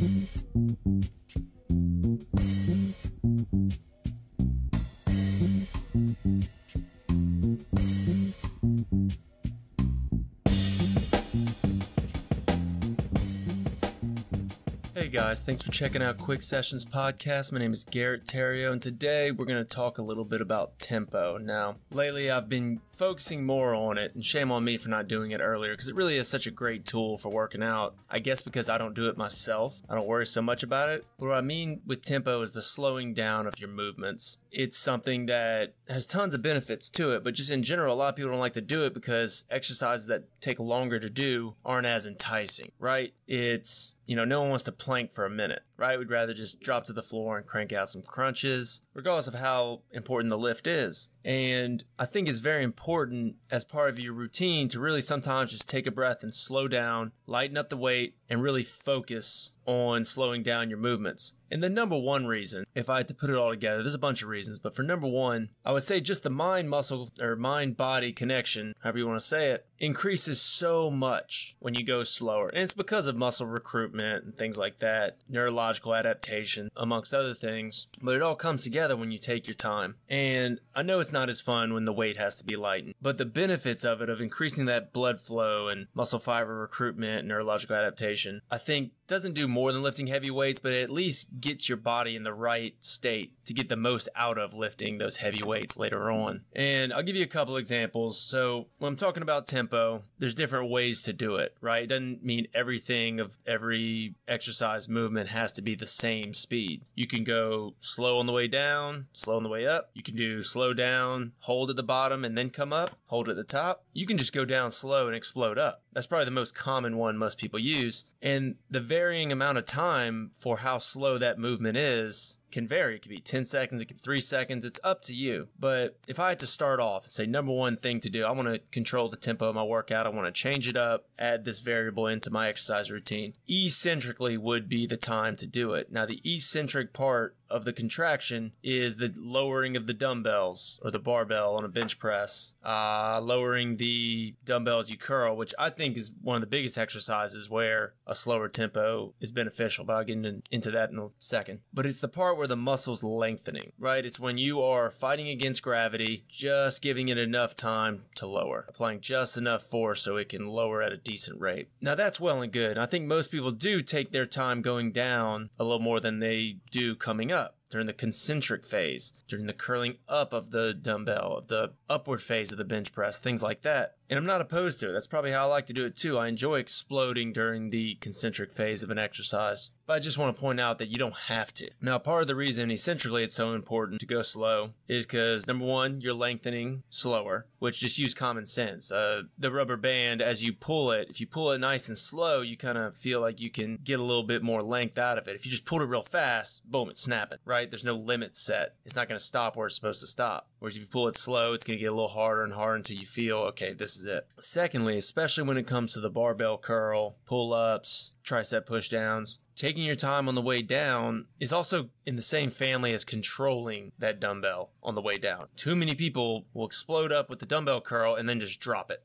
Hey guys, thanks for checking out Quick Sessions Podcast. My name is Garrett Terrio, and today we're going to talk a little bit about tempo. Now, lately I've been focusing more on it, and shame on me for not doing it earlier, because it really is such a great tool for working out. I guess because I don't do it myself, I don't worry so much about it. But what I mean with tempo is the slowing down of your movements. It's something that has tons of benefits to it, but just in general, a lot of people don't like to do it because exercises that take longer to do aren't as enticing, right? It's, no one wants to plank for a minute, right? We'd rather just drop to the floor and crank out some crunches, regardless of how important the lift is. And I think it's very important as part of your routine to really sometimes just take a breath and slow down, lighten up the weight, and really focus on slowing down your movements. And the number one reason, if I had to put it all together, there's a bunch of reasons, but for number one, I would say just the mind-muscle or mind-body connection, however you want to say it, increases so much when you go slower. And it's because of muscle recruitment and things like that, neurological adaptation, amongst other things. But it all comes together when you take your time. And I know it's not as fun when the weight has to be lightened, but the benefits of it, of increasing that blood flow and muscle fiber recruitment and neurological adaptation, I think doesn't do more than lifting heavy weights, but it at least gets your body in the right state to get the most out of lifting those heavy weights later on. And I'll give you a couple examples. So when I'm talking about tempo, there's different ways to do it, right? It doesn't mean everything of every exercise movement has to be the same speed. You can go slow on the way down, slow on the way up. You can do slow down, hold at the bottom, and then come up, hold at the top. You can just go down slow and explode up. That's probably the most common one most people use. And the varying amount of time for how slow that movement is can vary. It could be 10 seconds, it could be 3 seconds. It's up to you. But if I had to start off and say number one thing to do, I want to control the tempo of my workout. I want to change it up, add this variable into my exercise routine. Eccentrically would be the time to do it. Now, the eccentric part of the contraction is the lowering of the dumbbells or the barbell on a bench press, lowering the dumbbells you curl, which I think is one of the biggest exercises where a slower tempo is beneficial, but I'll get into that in a second. But it's the part where the muscle's lengthening, right? It's when you are fighting against gravity, just giving it enough time to lower, applying just enough force so it can lower at a decent rate. Now that's well and good. I think most people do take their time going down a little more than they do coming up. During the concentric phase, during the curling up of the dumbbell, of the upward phase of the bench press, things like that. And I'm not opposed to it. That's probably how I like to do it too. I enjoy exploding during the concentric phase of an exercise. But I just want to point out that you don't have to. Now, part of the reason eccentrically it's so important to go slow is because, number one, you're lengthening slower, which just use common sense. The rubber band, as you pull it, if you pull it nice and slow, you kind of feel like you can get a little bit more length out of it. If you just pull it real fast, boom, it's snapping, right? There's no limit set. It's not going to stop where it's supposed to stop. Whereas if you pull it slow, it's going to get a little harder and harder until you feel, okay, this is it. Secondly, especially when it comes to the barbell curl, pull-ups, tricep push-downs, taking your time on the way down is also in the same family as controlling that dumbbell on the way down. Too many people will explode up with the dumbbell curl and then just drop it.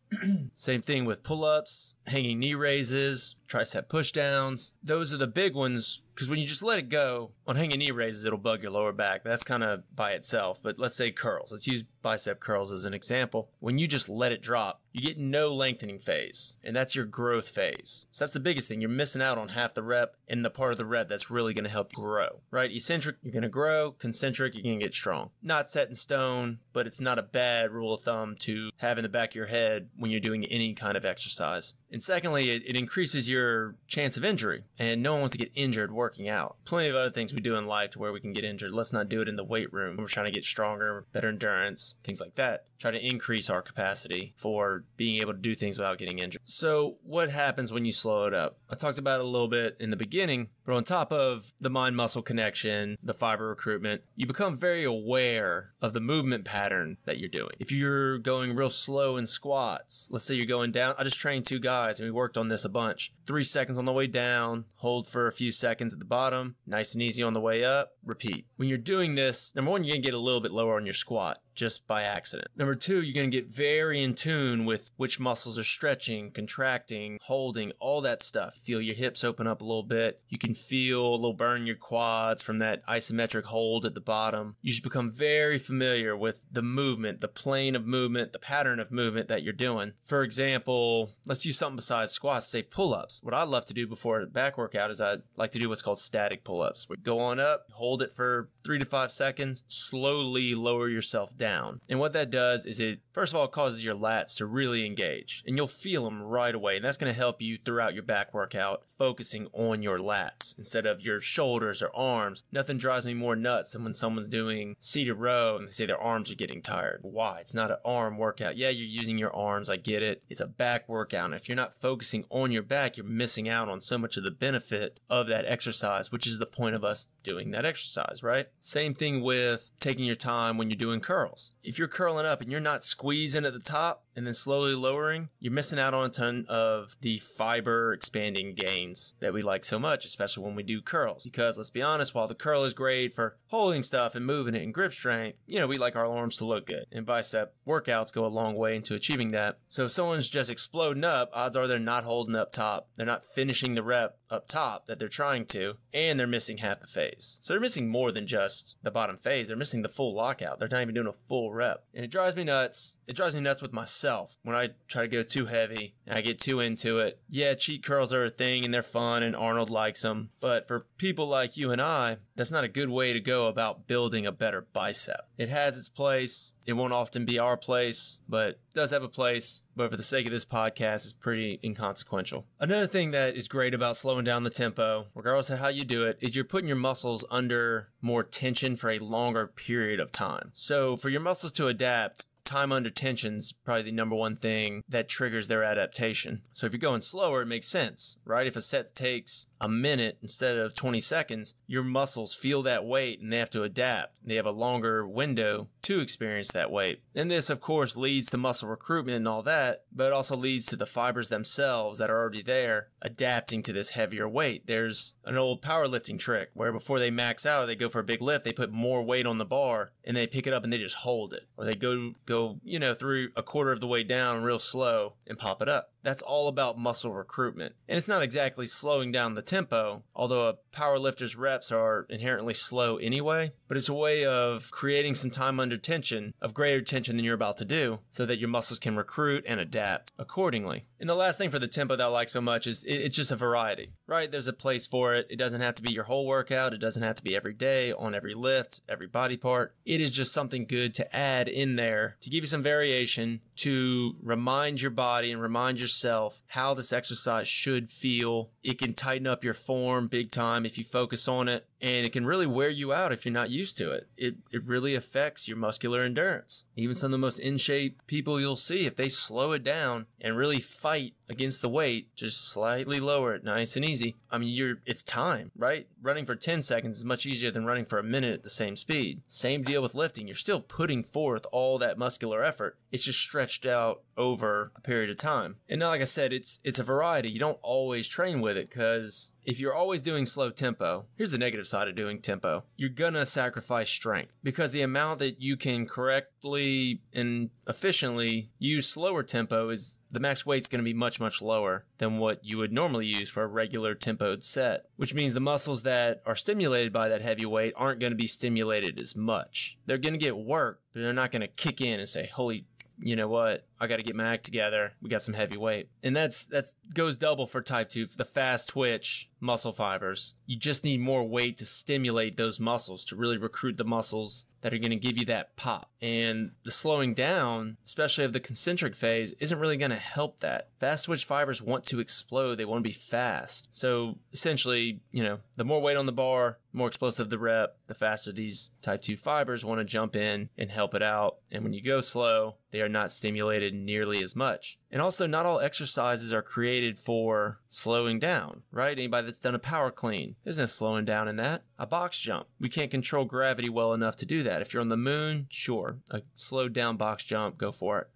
Same thing with pull-ups, hanging knee raises, tricep push-downs. Those are the big ones because when you just let it go, on hanging knee raises, it'll bug your lower back. That's kind of by itself. But let's say curls. Let's use bicep curls as an example. When you just let it drop, you get no lengthening phase, and that's your growth phase. So that's the biggest thing. You're missing out on half the rep and the part of the rep that's really going to help grow, right? Eccentric, you're going to grow. Concentric, you're going to get strong. Not set in stone, but it's not a bad rule of thumb to have in the back of your head when you're doing any kind of exercise. And secondly, it increases your chance of injury, and no one wants to get injured working out. Plenty of other things we do in life to where we can get injured. Let's not do it in the weight room. We're trying to get stronger, better endurance, things like that. Try to increase our capacity for being able to do things without getting injured. So what happens when you slow it up? I talked about it a little bit in the beginning, but on top of the mind-muscle connection, the fiber recruitment, you become very aware of the movement pattern that you're doing. If you're going real slow in squats, let's say you're going down. I just trained two guys and we worked on this a bunch. 3 seconds on the way down, hold for a few seconds at the bottom, nice and easy on the way up, repeat. When you're doing this, number one, you're going to get a little bit lower on your squat. just by accident. Number two, you're going to get very in tune with which muscles are stretching, contracting, holding, all that stuff. Feel your hips open up a little bit. You can feel a little burn in your quads from that isometric hold at the bottom. You just become very familiar with the movement, the plane of movement, the pattern of movement that you're doing. For example, let's use something besides squats, say pull-ups. What I love to do before a back workout is I like to do what's called static pull-ups. We go on up, hold it for 3 to 5 seconds, slowly lower yourself down. And what that does is it, first of all, causes your lats to really engage, and you'll feel them right away. And that's going to help you throughout your back workout, focusing on your lats instead of your shoulders or arms. Nothing drives me more nuts than when someone's doing seated row and they say their arms are getting tired. Why? It's not an arm workout. Yeah, you're using your arms. I get it. It's a back workout. And if you're not focusing on your back, you're missing out on so much of the benefit of that exercise, which is the point of us doing that exercise, right? Same thing with taking your time when you're doing curls. If you're curling up and you're not squeezing at the top and then slowly lowering, you're missing out on a ton of the fiber expanding gains that we like so much, especially when we do curls. Because let's be honest, while the curl is great for holding stuff and moving it and grip strength, we like our arms to look good. And bicep workouts go a long way into achieving that. So if someone's just exploding up, odds are they're not holding up top. They're not finishing the rep up top that they're trying to, and they're missing half the phase. So they're missing more than just the bottom phase. They're missing the full lockout. They're not even doing a full rep. And it drives me nuts. It drives me nuts with myself when I try to go too heavy and I get too into it. Yeah, cheat curls are a thing and they're fun and Arnold likes them. But for people like you and I, that's not a good way to go about building a better bicep. It has its place. It won't often be our place, but it does have a place. But for the sake of this podcast, it's pretty inconsequential. Another thing that is great about slowing down the tempo, regardless of how you do it, is you're putting your muscles under more tension for a longer period of time. So for your muscles to adapt, time under tension is probably the number one thing that triggers their adaptation. So if you're going slower, it makes sense, right? If a set takes a minute instead of 20 seconds, your muscles feel that weight and they have to adapt. They have a longer window to experience that weight. And this, of course, leads to muscle recruitment and all that, but it also leads to the fibers themselves that are already there adapting to this heavier weight. There's an old powerlifting trick where before they max out, they go for a big lift, they put more weight on the bar and they pick it up and they just hold it. Or they go through a quarter of the way down real slow and pop it up. That's all about muscle recruitment. And it's not exactly slowing down the tempo, although a powerlifter's reps are inherently slow anyway, but it's a way of creating some time under tension, of greater tension than you're about to do, so that your muscles can recruit and adapt accordingly. And the last thing for the tempo that I like so much is it's just a variety, right? There's a place for it. It doesn't have to be your whole workout. It doesn't have to be every day, on every lift, every body part. It is just something good to add in there to give you some variation, to remind your body and remind yourself how this exercise should feel. It can tighten up your form big time if you focus on it, and it can really wear you out if you're not used to it. It really affects your muscular endurance. Even some of the most in shape people you'll see, if they slow it down and really fight against the weight, just slightly lower it, nice and easy. I mean, it's time, right? Running for 10 seconds is much easier than running for a minute at the same speed. Same deal with lifting. You're still putting forth all that muscular effort. It's just stretched out over a period of time. And now, like I said, it's a variety. You don't always train with it, because if you're always doing slow tempo, here's the negative side of doing tempo. You're gonna sacrifice strength, because the amount that you can correctly and efficiently use slower tempo is the max weight's gonna be much, much lower than what you would normally use for a regular tempoed set, which means the muscles that are stimulated by that heavy weight aren't gonna be stimulated as much. They're gonna get work, but they're not gonna kick in and say, holy, you know what? I got to get my act together. We got some heavy weight. And that's goes double for type 2, for the fast twitch muscle fibers. You just need more weight to stimulate those muscles, to really recruit the muscles that are going to give you that pop. And the slowing down, especially of the concentric phase, isn't really going to help that. Fast twitch fibers want to explode. They want to be fast. So essentially, the more weight on the bar, more explosive the rep, the faster these type 2 fibers want to jump in and help it out. And when you go slow, they are not stimulated nearly as much. And also, not all exercises are created for slowing down, right? Anybody that's done a power clean, there's no slowing down in that. A box jump, we can't control gravity well enough to do that. If you're on the moon, sure, a slowed down box jump, go for it.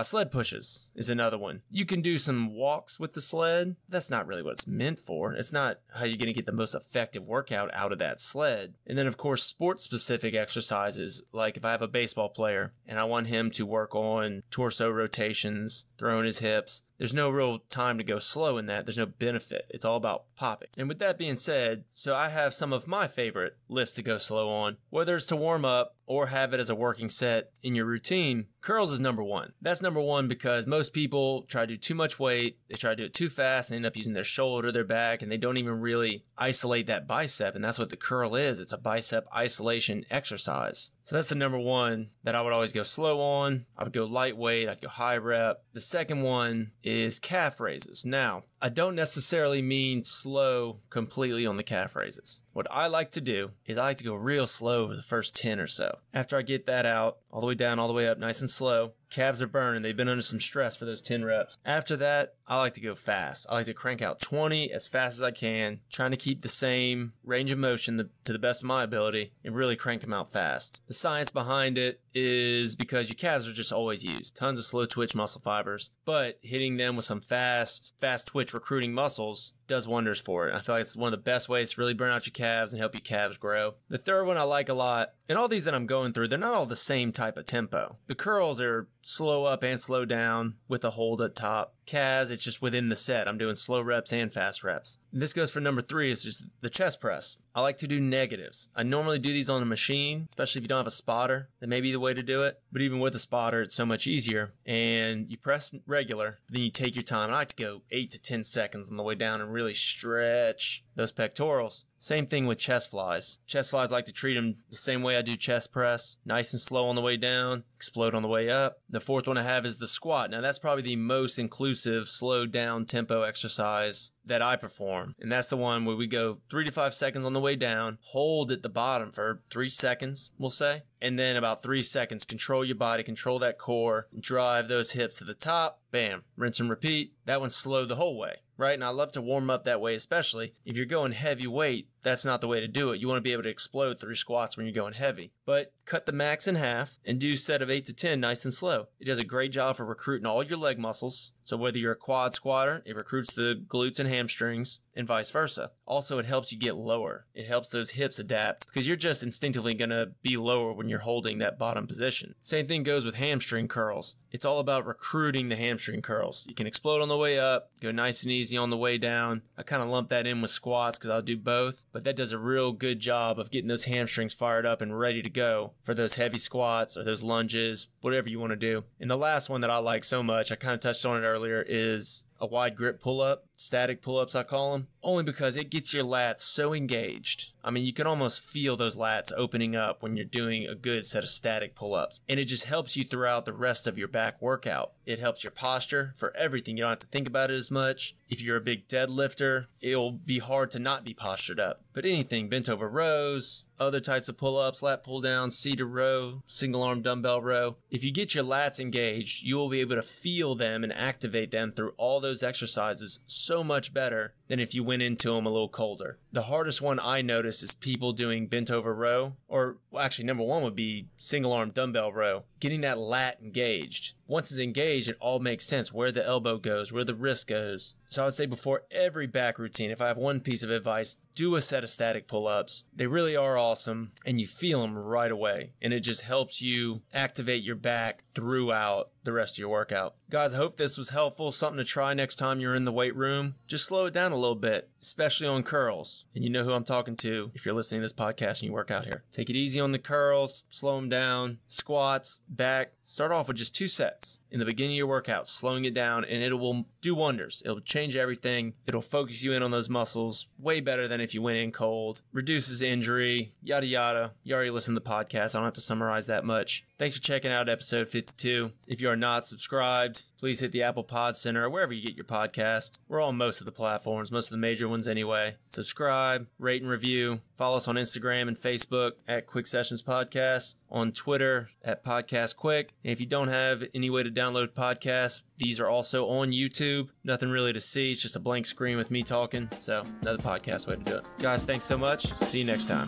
Sled pushes is another one. You can do some walks with the sled. That's not really what it's meant for. It's not how you're going to get the most effective workout out of that sled. And then, of course, sports-specific exercises, like if I have a baseball player and I want him to work on torso rotations, throwing his hips, there's no real time to go slow in that. There's no benefit. It's all about popping. And with that being said, so I have some of my favorite lifts to go slow on, whether it's to warm up or have it as a working set in your routine. Curls is number one. That's number one because most people try to do too much weight. They try to do it too fast and end up using their shoulder, their back, and they don't even really isolate that bicep. And that's what the curl is. It's a bicep isolation exercise. So that's the number one that I would always go slow on. I would go lightweight. I'd go high rep. The second one is calf raises. Now, I don't necessarily mean slow completely on the calf raises. What I like to do is I like to go real slow for the first 10 or so. After I get that out, all the way down, all the way up, nice and slow, calves are burning. They've been under some stress for those 10 reps. After that, I like to go fast. I like to crank out 20 as fast as I can, trying to keep the same range of motion to the best of my ability and really crank them out fast. The science behind it is because your calves are just always used. Tons of slow twitch muscle fibers, but hitting them with some fast twitch recruiting muscles does wonders for it. I feel like it's one of the best ways to really burn out your calves and help your calves grow. The third one I like a lot, and all these that I'm going through, they're not all the same type of tempo. The curls are slow up and slow down with a hold at top. Calves, it's just within the set. I'm doing slow reps and fast reps. And this goes for number 3, is just the chest press. I like to do negatives. I normally do these on a machine, especially if you don't have a spotter. That may be the way to do it. But even with a spotter, it's so much easier. And you press regular, then you take your time. And I like to go 8 to 10 seconds on the way down and really stretch those pectorals. Same thing with chest flies. Chest flies, I like to treat them the same way I do chest press. Nice and slow on the way down, explode on the way up. The fourth one I have is the squat. Now that's probably the most inclusive, slowed down tempo exercise that I perform. And that's the one where we go 3 to 5 seconds on the way down, hold at the bottom for 3 seconds, we'll say. And then about 3 seconds, control your body, control that core, drive those hips to the top, bam, rinse and repeat. That one's slow the whole way, right? And I love to warm up that way, especially if you're going heavy weight. That's not the way to do it. You want to be able to explode 3 squats when you're going heavy. But cut the max in half and do a set of 8 to 10 nice and slow. It does a great job for recruiting all your leg muscles. So whether you're a quad squatter, it recruits the glutes and hamstrings and vice versa. Also, it helps you get lower. It helps those hips adapt because you're just instinctively going to be lower when you're holding that bottom position. Same thing goes with hamstring curls. It's all about recruiting the hamstring curls. You can explode on the way up, go nice and easy on the way down. I kind of lump that in with squats because I'll do both, but that does a real good job of getting those hamstrings fired up and ready to go for those heavy squats or those lunges, whatever you want to do. And the last one that I like so much, I kind of touched on it earlier, is a wide grip pull-up, static pull-ups I call them, only because it gets your lats so engaged. I mean, you can almost feel those lats opening up when you're doing a good set of static pull-ups. And it just helps you throughout the rest of your back workout. It helps your posture for everything. You don't have to think about it as much. If you're a big deadlifter, it'll be hard to not be postured up. But anything, bent over rows, other types of pull-ups, lat pull-downs, seated row, single arm dumbbell row. If you get your lats engaged, you will be able to feel them and activate them through all those exercises so much better than if you went into them a little colder. The hardest one I notice is people doing bent over row, or well, actually number one would be single arm dumbbell row. Getting that lat engaged. Once it's engaged, it all makes sense where the elbow goes, where the wrist goes. So I would say before every back routine, if I have one piece of advice, do a set of static pull-ups. They really are awesome, and you feel them right away. And it just helps you activate your back throughout the rest of your workout. Guys, I hope this was helpful, something to try next time you're in the weight room. Just slow it down a little bit, especially on curls. And you know who I'm talking to if you're listening to this podcast and you work out here. Take it easy on the curls, slow them down. Squats, back, start off with just 2 sets in the beginning of your workout, slowing it down, and it will do wonders. It'll change everything. It'll focus you in on those muscles way better than if you went in cold. Reduces injury, yada yada. You already listened to the podcast. I don't have to summarize that much. Thanks for checking out episode 52. If you are not subscribed, please hit the Apple Pod Center or wherever you get your podcast. We're on most of the platforms, most of the major ones anyway. Subscribe, rate and review. Follow us on Instagram and Facebook at Quick Sessions Podcast, on Twitter at Podcast Quick. And if you don't have any way to download podcasts, these are also on YouTube. Nothing really to see. It's just a blank screen with me talking. So another podcast way to do it. Guys, thanks so much. See you next time.